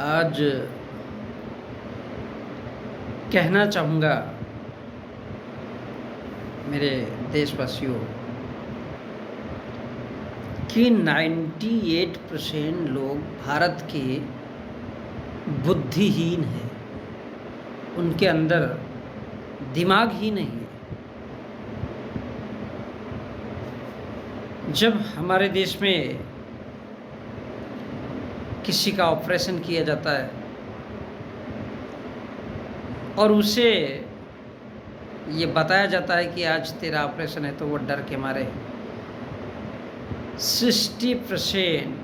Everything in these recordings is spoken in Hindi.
आज कहना चाहूँगा मेरे देशवासियों कि 98% लोग भारत के बुद्धिहीन हैं। उनके अंदर दिमाग ही नहीं है। जब हमारे देश में किसी का ऑपरेशन किया जाता है और उसे ये बताया जाता है कि आज तेरा ऑपरेशन है, तो वो डर के मारे 60%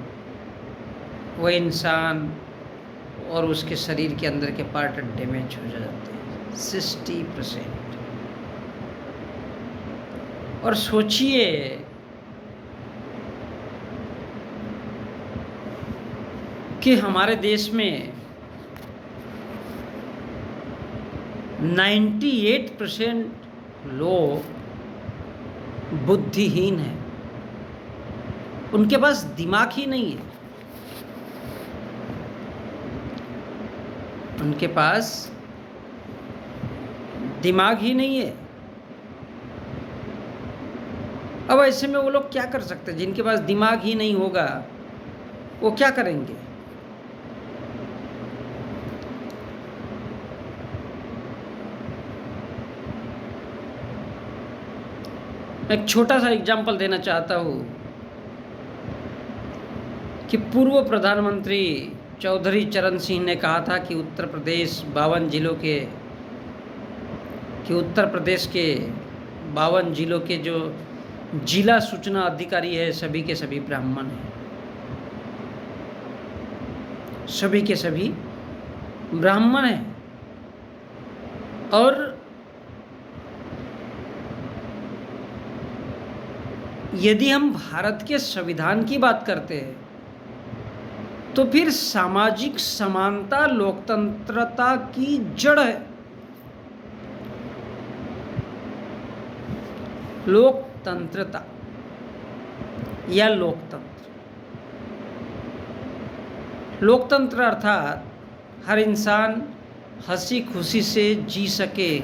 वो इंसान और उसके शरीर के अंदर के पार्ट डैमेज हो जाते हैं। 60%। और सोचिए कि हमारे देश में 98% लोग बुद्धिहीन हैं। उनके पास दिमाग ही नहीं है। उनके पास दिमाग ही नहीं है। अब ऐसे में वो लोग क्या कर सकते हैं? जिनके पास दिमाग ही नहीं होगा वो क्या करेंगे? एक छोटा सा एग्जाम्पल देना चाहता हूँ कि पूर्व प्रधानमंत्री चौधरी चरण सिंह ने कहा था कि उत्तर प्रदेश के 52 जिलों के जो जिला सूचना अधिकारी है सभी के सभी ब्राह्मण हैं। सभी के सभी ब्राह्मण हैं। और यदि हम भारत के संविधान की बात करते हैं तो फिर सामाजिक समानता लोकतंत्रता की जड़ है। लोकतंत्रता या लोकतंत्र अर्थात हर इंसान हंसी खुशी से जी सके,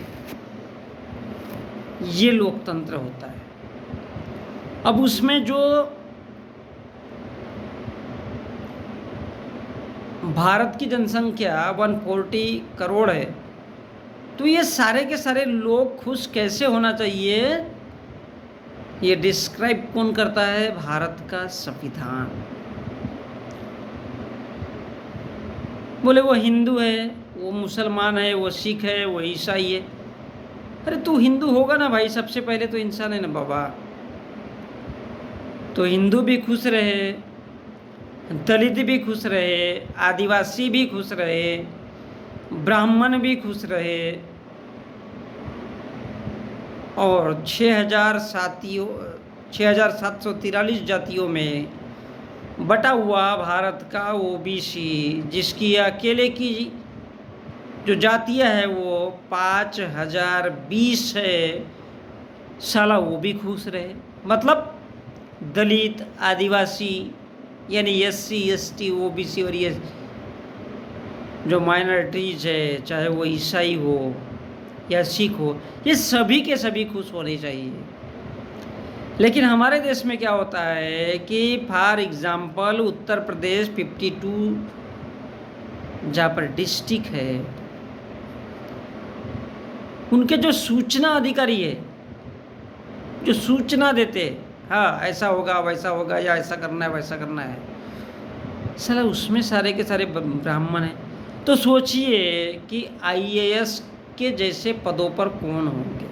ये लोकतंत्र होता है। अब उसमें जो भारत की जनसंख्या 140 करोड़ है, तो ये सारे के सारे लोग खुश कैसे होना चाहिए, ये डिस्क्राइब कौन करता है? भारत का संविधान। बोले वो हिंदू है, वो मुसलमान है, वो सिख है, वो ईसाई है। अरे तू हिंदू होगा ना भाई, सबसे पहले तो इंसान है ना बाबा। तो हिंदू भी खुश रहे, दलित भी खुश रहे, आदिवासी भी खुश रहे, ब्राह्मण भी खुश रहे, और 6,743 जातियों में बटा हुआ भारत का ओबीसी, जिसकी अकेले की जो जातियां है वो 5,020 है, साला वो भी खुश रहे। मतलब दलित, आदिवासी यानी SC ST OBC और ये जो माइनॉरिटीज है, चाहे वो ईसाई हो या सिख हो, ये सभी के सभी खुश होने चाहिए। लेकिन हमारे देश में क्या होता है कि फॉर एग्जाम्पल उत्तर प्रदेश 52 जहाँ पर डिस्ट्रिक्ट है, उनके जो सूचना अधिकारी है, जो सूचना देते, हाँ ऐसा होगा वैसा होगा, या ऐसा करना है वैसा करना है, साला उसमें सारे के सारे ब्राह्मण हैं। तो सोचिए कि IAS के जैसे पदों पर कौन होंगे?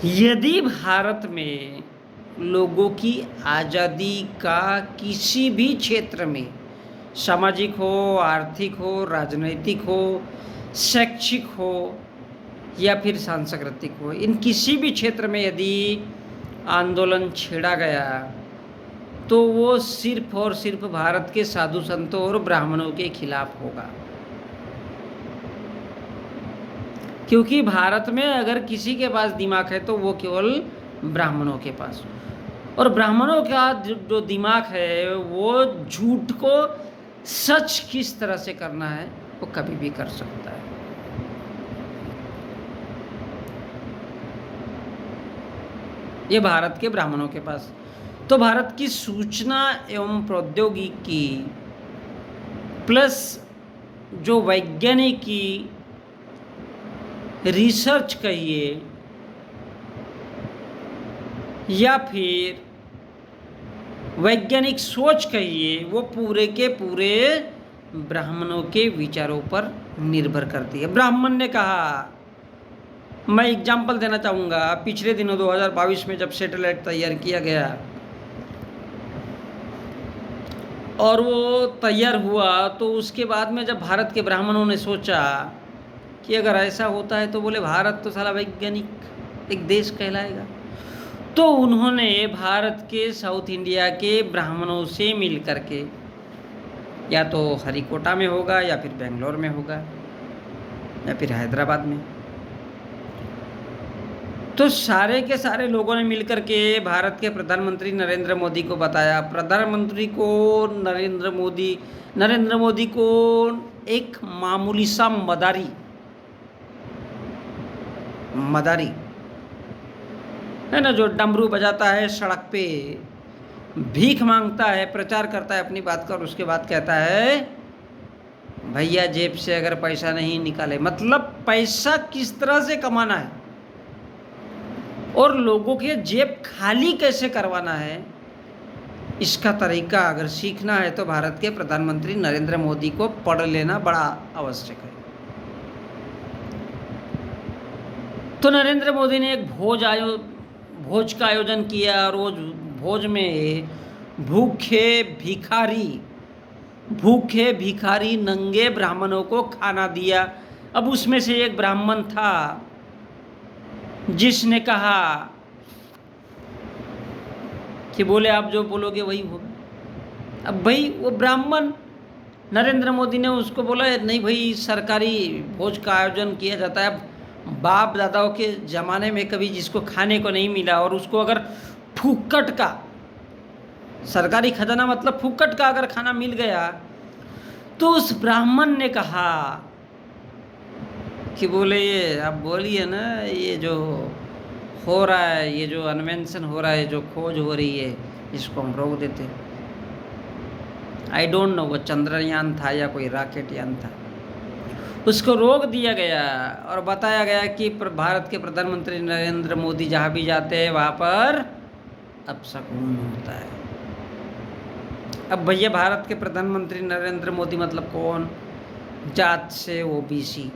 यदि भारत में लोगों की आज़ादी का किसी भी क्षेत्र में, सामाजिक हो, आर्थिक हो, राजनैतिक हो, शैक्षिक हो या फिर सांस्कृतिक हो, इन किसी भी क्षेत्र में यदि आंदोलन छेड़ा गया तो वो सिर्फ और सिर्फ भारत के साधु संतों और ब्राह्मणों के खिलाफ होगा। क्योंकि भारत में अगर किसी के पास दिमाग है तो वो केवल ब्राह्मणों के पास हो। और ब्राह्मणों का जो दिमाग है वो झूठ को सच किस तरह से करना है वो कभी भी कर सकता है। ये भारत के ब्राह्मणों के पास। तो भारत की सूचना एवं प्रौद्योगिकी प्लस जो वैज्ञानिकी रिसर्च कहिए या फिर वैज्ञानिक सोच कहिए, वो पूरे के पूरे ब्राह्मणों के विचारों पर निर्भर करती है। ब्राह्मण ने कहा, मैं एग्जाम्पल देना चाहूँगा, पिछले दिनों 2022 में जब सैटेलाइट तैयार किया गया और वो तैयार हुआ, तो उसके बाद में जब भारत के ब्राह्मणों ने सोचा कि अगर ऐसा होता है तो बोले भारत तो साला वैज्ञानिक एक देश कहलाएगा। तो उन्होंने भारत के साउथ इंडिया के ब्राह्मणों से मिल करके, या तो हरिकोटा में होगा या फिर बेंगलोर में होगा या फिर हैदराबाद में, तो सारे के सारे लोगों ने मिलकर के भारत के प्रधानमंत्री नरेंद्र मोदी को बताया। प्रधानमंत्री को नरेंद्र मोदी को एक मामूली सा मदारी है ना, जो डमरू बजाता है सड़क पे, भीख मांगता है, प्रचार करता है अपनी बात का, और उसके बाद कहता है भैया जेब से अगर पैसा नहीं निकाले, मतलब पैसा किस तरह से कमाना है और लोगों के जेब खाली कैसे करवाना है, इसका तरीका अगर सीखना है तो भारत के प्रधानमंत्री नरेंद्र मोदी को पढ़ लेना बड़ा आवश्यक है। तो नरेंद्र मोदी ने एक भोज का आयोजन किया और वो भोज में भूखे भिखारी नंगे ब्राह्मणों को खाना दिया। अब उसमें से एक ब्राह्मण था जिसने कहा कि बोले आप जो बोलोगे वही होगा। अब भाई वो ब्राह्मण, नरेंद्र मोदी ने उसको बोला नहीं भाई, सरकारी भोज का आयोजन किया जाता है, बाप दादाओं के ज़माने में कभी जिसको खाने को नहीं मिला और उसको अगर फुक्कट का, सरकारी खजाना मतलब फुक्कट का अगर खाना मिल गया, तो उस ब्राह्मण ने कहा कि बोले ये आप बोलिए ना, ये जो हो रहा है, ये जो इन्वेंशन हो रहा है, जो खोज हो रही है, इसको हम रोक देते। आई डोंट नो वो चंद्रयान था या कोई रॉकेट यान था, उसको रोक दिया गया और बताया गया कि भारत के प्रधानमंत्री नरेंद्र मोदी जहाँ भी जाते हैं वहाँ पर अपशकुन होता है। अब भैया भारत के प्रधानमंत्री नरेंद्र मोदी मतलब कौन? जात से ओबीसी।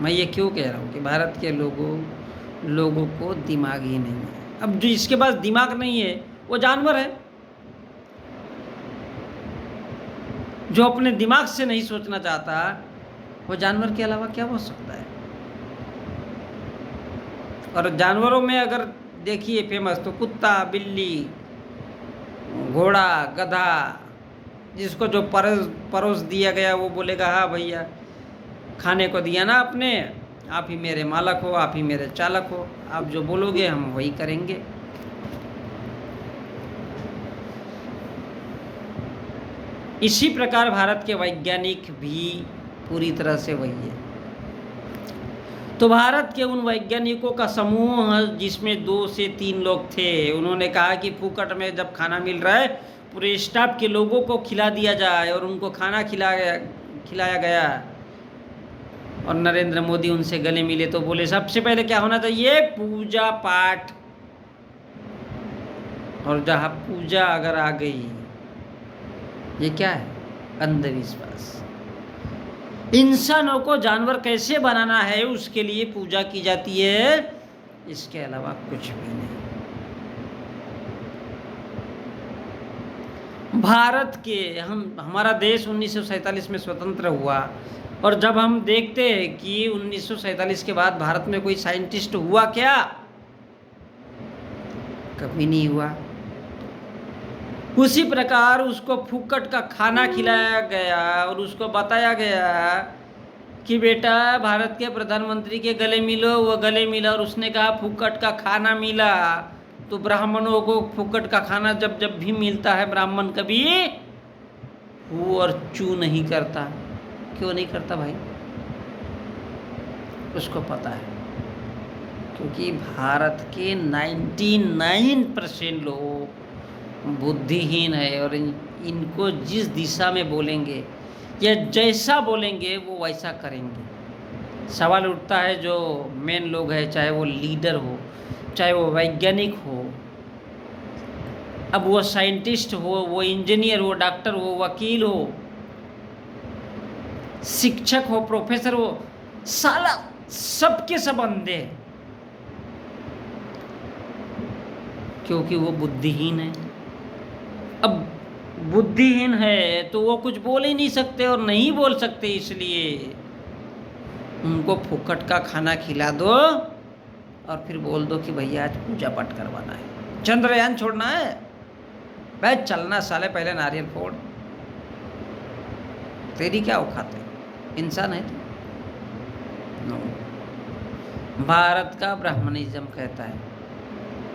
मैं ये क्यों कह रहा हूँ कि भारत के लोगों को दिमाग ही नहीं है। अब जो जिसके पास दिमाग नहीं है वो जानवर है, जो अपने दिमाग से नहीं सोचना चाहता वो जानवर के अलावा क्या हो सकता है। और जानवरों में अगर देखिए फेमस तो कुत्ता, बिल्ली, घोड़ा, गधा, जिसको जो परोस दिया गया वो बोलेगा हाँ भैया खाने को दिया ना आपने, आप ही मेरे मालक हो, आप ही मेरे चालक हो, आप जो बोलोगे हम वही करेंगे। इसी प्रकार भारत के वैज्ञानिक भी पूरी तरह से वही है। तो भारत के उन वैज्ञानिकों का समूह जिसमें 2 से 3 लोग थे, उन्होंने कहा कि फुकट में जब खाना मिल रहा है पूरे स्टाफ के लोगों को खिला दिया जाए, और उनको खाना खिलाया गया। और नरेंद्र मोदी उनसे गले मिले तो बोले सबसे पहले क्या होना चाहिए? पूजा पाठ। और जहाँ पूजा अगर आ गई, ये क्या है? अंधविश्वास। इंसानों को जानवर कैसे बनाना है उसके लिए पूजा की जाती है, इसके अलावा कुछ भी नहीं। भारत के हमारा देश 1947 में स्वतंत्र हुआ, और जब हम देखते हैं कि 1947 के बाद भारत में कोई साइंटिस्ट हुआ क्या? कभी नहीं हुआ। उसी प्रकार उसको फुकट का खाना खिलाया गया और उसको बताया गया कि बेटा भारत के प्रधानमंत्री के गले मिलो, वो गले मिला और उसने कहा फुकट का खाना मिला। तो ब्राह्मणों को फुकट का खाना जब जब भी मिलता है, ब्राह्मण कभी हू और चू नहीं करता। क्यों नहीं करता भाई? उसको पता है, क्योंकि भारत के 99% लोग बुद्धिहीन है और इनको जिस दिशा में बोलेंगे या जैसा बोलेंगे वो वैसा करेंगे। सवाल उठता है जो मेन लोग हैं, चाहे वो लीडर हो, चाहे वो वैज्ञानिक हो, अब वो साइंटिस्ट हो, वो इंजीनियर हो, डॉक्टर हो, वकील हो, शिक्षक हो, प्रोफेसर हो, साला सबके सब अंधे हैं, क्योंकि वो बुद्धिहीन है। अब बुद्धिहीन है तो वो कुछ बोल ही नहीं सकते और नहीं बोल सकते, इसलिए उनको फुकट का खाना खिला दो और फिर बोल दो कि भैया आज पूजा पाठ करवाना है, चंद्रयान छोड़ना है, भाई चलना साले, पहले नारियल फोड़। तेरी क्या औकात है? इंसान है तू? नो। भारत का ब्राह्मणिज्म कहता है,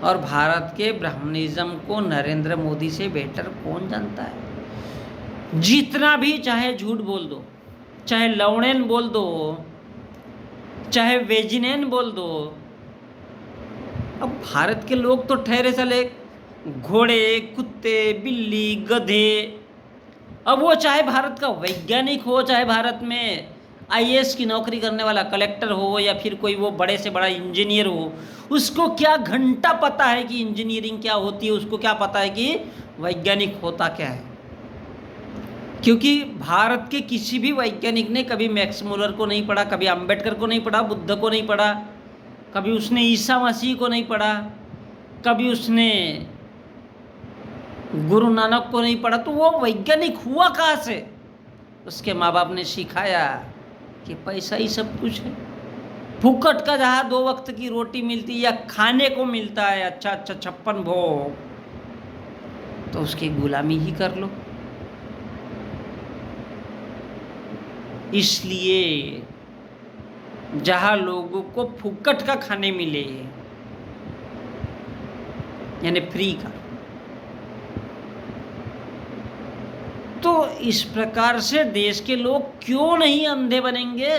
और भारत के ब्राह्मणिज्म को नरेंद्र मोदी से बेहतर कौन जानता है? जितना भी चाहे झूठ बोल दो, चाहे लवणेन बोल दो, चाहे वेजिनेन बोल दो, अब भारत के लोग तो ठहरे साले घोड़े, कुत्ते, बिल्ली, गधे। अब वो चाहे भारत का वैज्ञानिक हो, चाहे भारत में आईएएस की नौकरी करने वाला कलेक्टर हो, या फिर कोई वो बड़े से बड़ा इंजीनियर हो, उसको क्या घंटा पता है कि इंजीनियरिंग क्या होती है? उसको क्या पता है कि वैज्ञानिक होता क्या है? क्योंकि भारत के किसी भी वैज्ञानिक ने कभी मैक्स मुलर को नहीं पढ़ा, कभी अंबेडकर को नहीं पढ़ा, बुद्ध को नहीं पढ़ा, कभी उसने ईसा मसीह को नहीं पढ़ा, कभी उसने गुरु नानक को नहीं पढ़ा। तो वो वैज्ञानिक हुआ कहाँ से? उसके माँ बाप ने सिखाया कि पैसा ही सब कुछ है। फुकट का जहाँ 2 वक्त की रोटी मिलती या खाने को मिलता है अच्छा अच्छा 56 भोग, तो उसकी गुलामी ही कर लो। इसलिए जहाँ लोगों को फुकट का खाने मिले, यानी फ्री का, तो इस प्रकार से देश के लोग क्यों नहीं अंधे बनेंगे?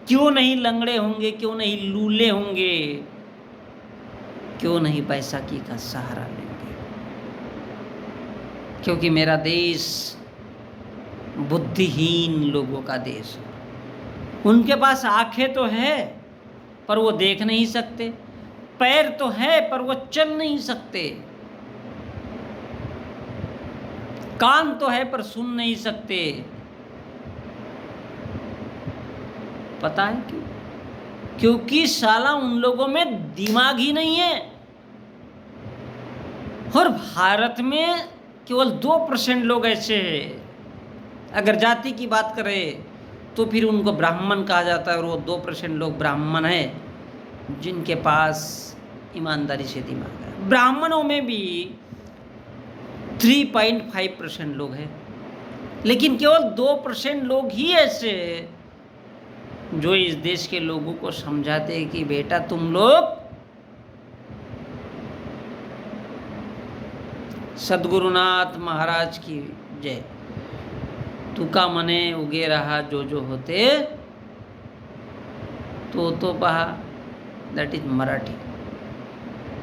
क्यों नहीं लंगड़े होंगे? क्यों नहीं लूले होंगे? क्यों नहीं बैसाखी का सहारा लेंगे? क्योंकि मेरा देश बुद्धिहीन लोगों का देश है। उनके पास आंखें तो है पर वो देख नहीं सकते, पैर तो है पर वो चल नहीं सकते, कान तो है पर सुन नहीं सकते। पता है क्यों? क्योंकि साला उन लोगों में दिमाग ही नहीं है। और भारत में केवल 2% लोग ऐसे हैं। अगर जाति की बात करें तो फिर उनको ब्राह्मण कहा जाता है, और वो 2% लोग ब्राह्मण हैं जिनके पास ईमानदारी से दिमाग है। ब्राह्मणों में भी 3.5% लोग हैं, लेकिन केवल 2% लोग ही ऐसे जो इस देश के लोगों को समझाते हैं कि बेटा तुम लोग सद्गुरुनाथ महाराज की जय, तुका मने उगे रहा जो जो होते तो पहा, दैट इज मराठी।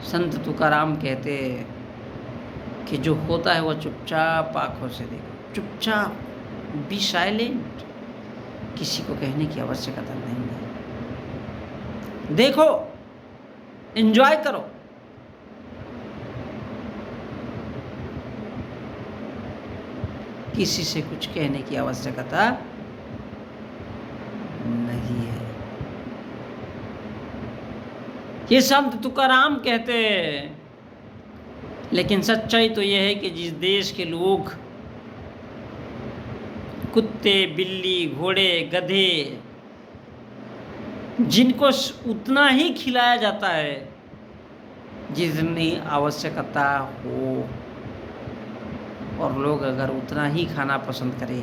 संत तुकाराम कहते कि जो होता है वो चुपचाप आंखों से देखो, चुपचाप, बी साइलेंट, किसी को कहने की आवश्यकता नहीं है। देखो, एंजॉय करो। किसी से कुछ कहने की आवश्यकता नहीं है। ये संत तुकाराम कहते हैं। लेकिन सच्चाई तो यह है कि जिस देश के लोग कुत्ते, बिल्ली, घोड़े, गधे, जिनको उतना ही खिलाया जाता है जितनी आवश्यकता हो, और लोग अगर उतना ही खाना पसंद करें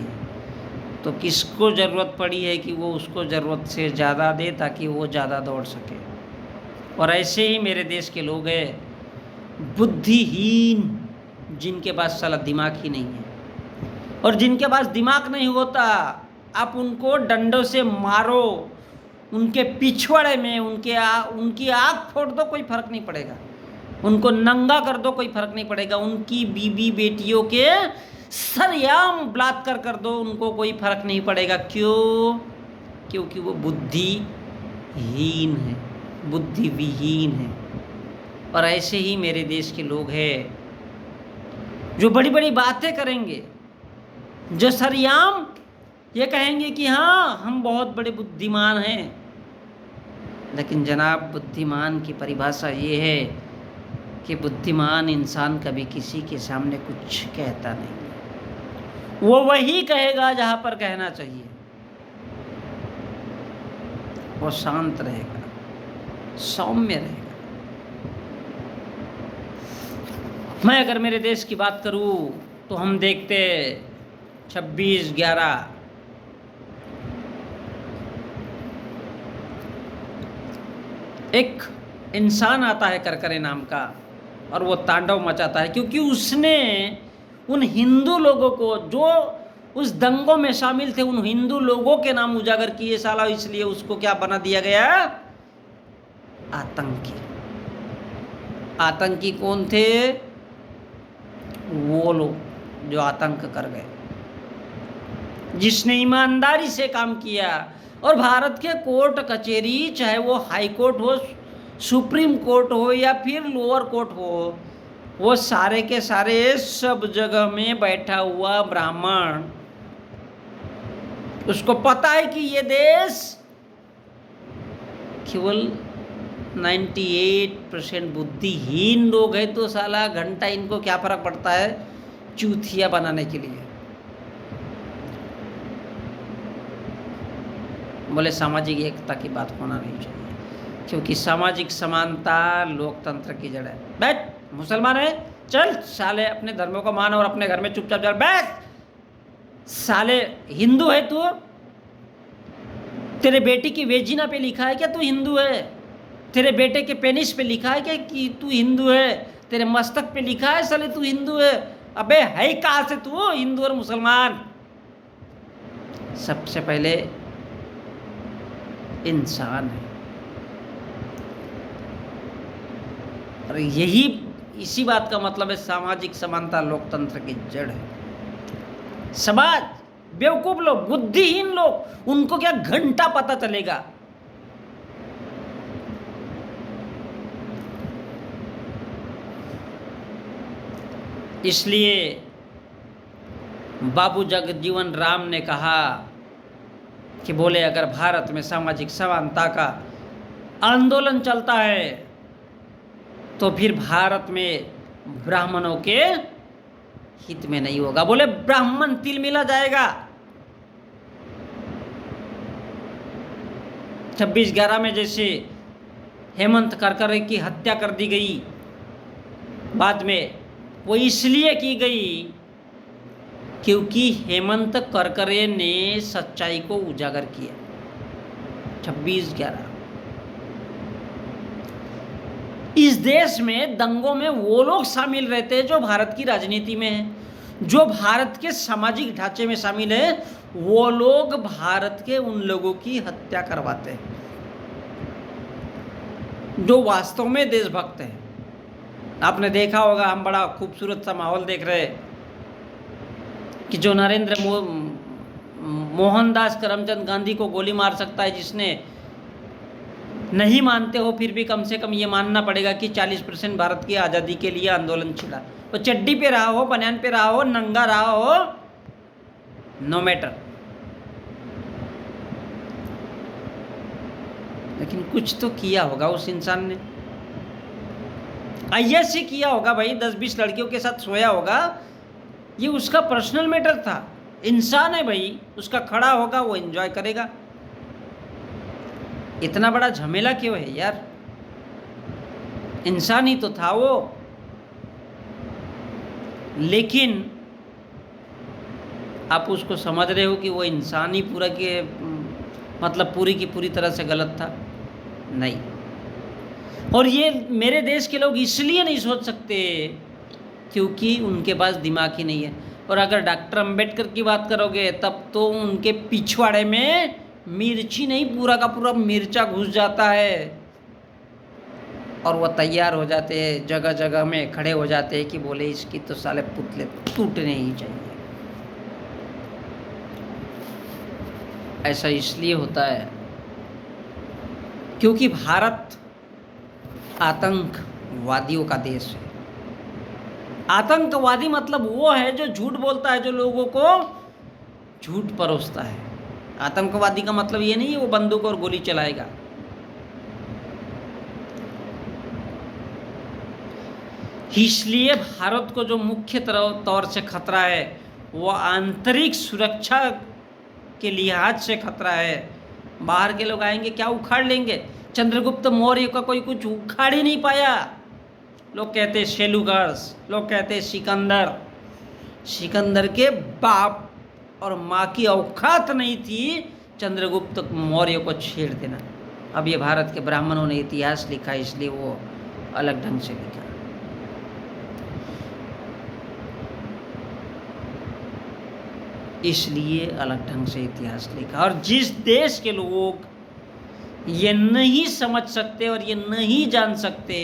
तो किसको ज़रूरत पड़ी है कि वो उसको ज़रूरत से ज़्यादा दे ताकि वो ज़्यादा दौड़ सके। और ऐसे ही मेरे देश के लोग हैं बुद्धिहीन, जिनके पास साला दिमाग ही नहीं है। और जिनके पास दिमाग नहीं होता, आप उनको डंडों से मारो, उनके पिछवाड़े में उनकी आँख फोड़ दो, कोई फर्क नहीं पड़ेगा। उनको नंगा कर दो, कोई फर्क नहीं पड़ेगा। उनकी बीबी बेटियों के सरेआम बलात्कार कर दो, उनको कोई फर्क नहीं पड़ेगा। क्यों? क्योंकि वो बुद्धिहीन है, बुद्धि विहीन है। और ऐसे ही मेरे देश के लोग हैं जो बड़ी बड़ी बातें करेंगे, जो सरेआम ये कहेंगे कि हाँ हम बहुत बड़े बुद्धिमान हैं। लेकिन जनाब, बुद्धिमान की परिभाषा ये है कि बुद्धिमान इंसान कभी किसी के सामने कुछ कहता नहीं है। वो वही कहेगा जहाँ पर कहना चाहिए। वो शांत रहेगा, सौम्य रहेगा। मैं अगर मेरे देश की बात करूँ तो हम देखते 26/11 एक इंसान आता है करकरे नाम का, और वो तांडव मचाता है, क्योंकि उसने उन हिंदू लोगों को जो उस दंगों में शामिल थे, उन हिंदू लोगों के नाम उजागर किए साला। इसलिए उसको क्या बना दिया गया? आतंकी। आतंकी कौन थे? वो लोग जो आतंक कर गए, जिसने ईमानदारी से काम किया। और भारत के कोर्ट कचहरी, चाहे वो हाई कोर्ट हो, सुप्रीम कोर्ट हो या फिर लोअर कोर्ट हो, वो सारे के सारे सब जगह में बैठा हुआ ब्राह्मण, उसको पता है कि ये देश केवल 98% बुद्धिहीन लोग हैं। तो साला घंटा इनको क्या फर्क पड़ता है चूतिया बनाने के लिए। बोले सामाजिक एकता की बात होना नहीं चाहिए, क्योंकि सामाजिक समानता लोकतंत्र की जड़ है। बैठ, मुसलमान है, चल साले अपने धर्मों को मान और अपने घर में चुपचाप चल। बैठ साले, हिंदू है तू? तेरे बेटी की वेजिना पे लिखा है क्या तू हिंदू है? तेरे बेटे के पेनिस पे लिखा है क्या कि तू हिंदू है? तेरे मस्तक पे लिखा है साले तू हिंदू है? अबे है कहाँ से तू हिंदू और मुसलमान? सबसे पहले इंसान है। और यही इसी बात का मतलब है सामाजिक समानता लोकतंत्र की जड़ है। समाज बेवकूफ लोग, बुद्धिहीन लोग, उनको क्या घंटा पता चलेगा? इसलिए बाबू जगजीवन राम ने कहा कि बोले अगर भारत में सामाजिक समानता का आंदोलन चलता है तो फिर भारत में ब्राह्मणों के हित में नहीं होगा। बोले ब्राह्मण तिलमिला जाएगा। 26/11 में जैसे हेमंत करकरे की हत्या कर दी गई, बाद में वो इसलिए की गई क्योंकि हेमंत करकरे ने सच्चाई को उजागर किया। 26/11 इस देश में दंगों में वो लोग शामिल रहते हैं जो भारत की राजनीति में है, जो भारत के सामाजिक ढांचे में शामिल है। वो लोग भारत के उन लोगों की हत्या करवाते हैं जो वास्तव में देशभक्त हैं। आपने देखा होगा, हम बड़ा खूबसूरत सा माहौल देख रहे हैं कि जो नरेंद्र मोहनदास करमचंद गांधी को गोली मार सकता है, जिसने नहीं मानते हो फिर भी कम से कम ये मानना पड़ेगा कि 40% भारत की आज़ादी के लिए आंदोलन छिड़ा। वो चड्डी पे रहा हो, बनियान पे रहा हो, नंगा रहा हो, नो मैटर, लेकिन कुछ तो किया होगा उस इंसान ने। ऐसे किया होगा भाई, 10-20 लड़कियों के साथ सोया होगा, ये उसका पर्सनल मैटर था। इंसान है भाई, उसका खड़ा होगा, वो एंजॉय करेगा। इतना बड़ा झमेला क्यों है यार? इंसान ही तो था वो। लेकिन आप उसको समझ रहे हो कि वो इंसान ही पूरा के मतलब पूरी की पूरी तरह से गलत था? नहीं। और ये मेरे देश के लोग इसलिए नहीं सोच सकते क्योंकि उनके पास दिमाग ही नहीं है। और अगर डॉक्टर अंबेडकर की बात करोगे तब तो उनके पिछवाड़े में मिर्ची नहीं, पूरा का पूरा मिर्चा घुस जाता है और वो तैयार हो जाते हैं, जगह जगह में खड़े हो जाते हैं कि बोले इसकी तो साले पुतले टूटने ही चाहिए। ऐसा इसलिए होता है क्योंकि भारत आतंकवादियों का देश है। आतंकवादी मतलब वो है जो झूठ बोलता है, जो लोगों को झूठ परोसता है। आतंकवादी का मतलब ये नहीं है वो बंदूक और गोली चलाएगा। इसलिए भारत को जो मुख्य तौर से खतरा है वो आंतरिक सुरक्षा के लिहाज से खतरा है। बाहर के लोग आएंगे क्या उखाड़ लेंगे? चंद्रगुप्त मौर्य का कोई कुछ उखाड़ ही नहीं पाया। लोग कहते सेलुकस, लोग कहते सिकंदर। सिकंदर के बाप और माँ की औकात नहीं थी चंद्रगुप्त मौर्य को छेड़ देना। अब ये भारत के ब्राह्मणों ने इतिहास लिखा इसलिए वो अलग ढंग से लिखा। इसलिए अलग ढंग से इतिहास लिखा। और जिस देश के लोग ये नहीं समझ सकते और ये नहीं जान सकते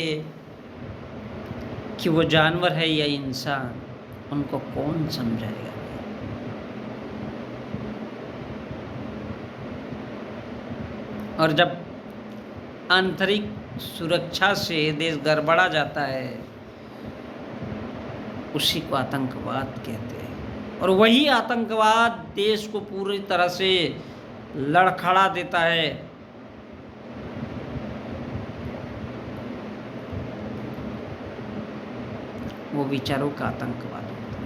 कि वो जानवर है या इंसान, उनको कौन समझाएगा? और जब आंतरिक सुरक्षा से देश गड़बड़ा जाता है उसी को आतंकवाद कहते हैं। और वही आतंकवाद देश को पूरी तरह से लड़खड़ा देता है। वो विचारों का आतंकवाद होता है।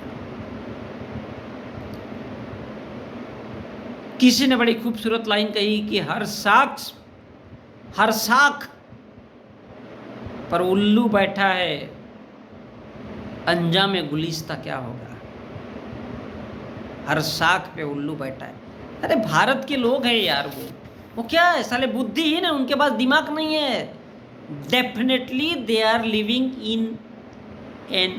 किसी ने बड़ी खूबसूरत लाइन कही कि हर शाख पर उल्लू बैठा है, अंजाम गुलिस्ता क्या होगा? हर शाख पे उल्लू बैठा है। अरे भारत के लोग हैं यार, वो क्या है साले बुद्धिहीन है, उनके पास दिमाग नहीं है। Definitely they are living in an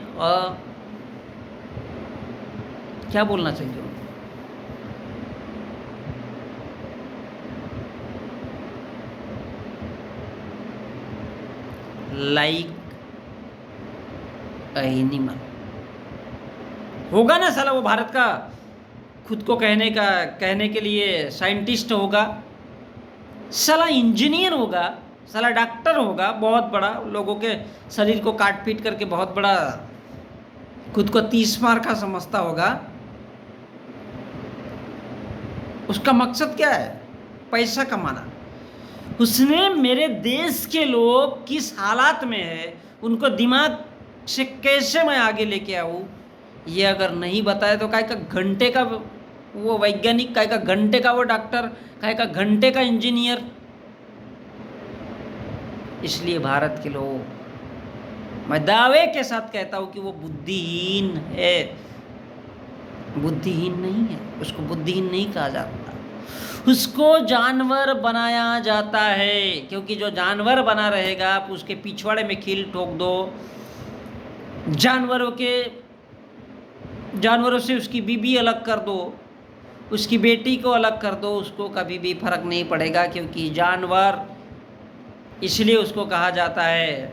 क्या बोलना चाहिए लाइक एनिमल होगा ना साला। वो भारत का खुद को कहने के लिए साइंटिस्ट होगा, साला इंजीनियर होगा, साला डॉक्टर होगा, बहुत बड़ा, लोगों के शरीर को काट पीट करके बहुत बड़ा खुद को 30 मार का समझता होगा। उसका मकसद क्या है? पैसा कमाना। उसने मेरे देश के लोग किस हालात में है, उनको दिमाग से कैसे मैं आगे लेके आऊँ, ये अगर नहीं बताए तो काय का घंटे का वो वैज्ञानिक, काय का घंटे का वो डॉक्टर, काय का घंटे का इंजीनियर। इसलिए भारत के लोग, मैं दावे के साथ कहता हूँ कि वो बुद्धिहीन है। बुद्धिहीन नहीं है, उसको बुद्धिहीन नहीं कहा जाता, उसको जानवर बनाया जाता है। क्योंकि जो जानवर बना रहेगा आप उसके पिछवाड़े में कील ठोक दो, जानवरों से उसकी बीबी अलग कर दो, उसकी बेटी को अलग कर दो, उसको कभी भी फर्क नहीं पड़ेगा। क्योंकि जानवर इसलिए उसको कहा जाता है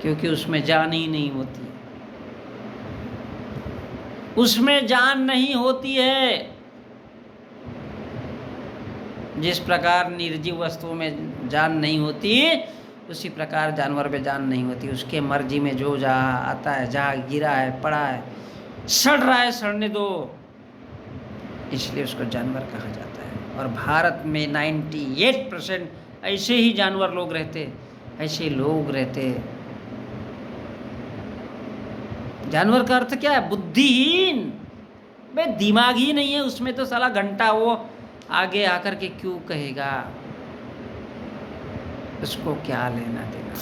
क्योंकि उसमें जान ही नहीं होती, उसमें जान नहीं होती है। जिस प्रकार निर्जीव वस्तुओं में जान नहीं होती उसी प्रकार जानवर में जान नहीं होती। उसके मर्जी में जो जहाँ आता है, जहाँ गिरा है, पड़ा है, सड़ रहा है, सड़ने दो, इसलिए उसको जानवर कहा जाता है। और भारत में 98% ऐसे ही जानवर लोग रहते, ऐसे लोग रहते। जानवर का अर्थ क्या है? बुद्धिहीन। भाई दिमाग ही नहीं है उसमें तो साला घंटा वो आगे आकर के क्यों कहेगा? उसको क्या लेना देना।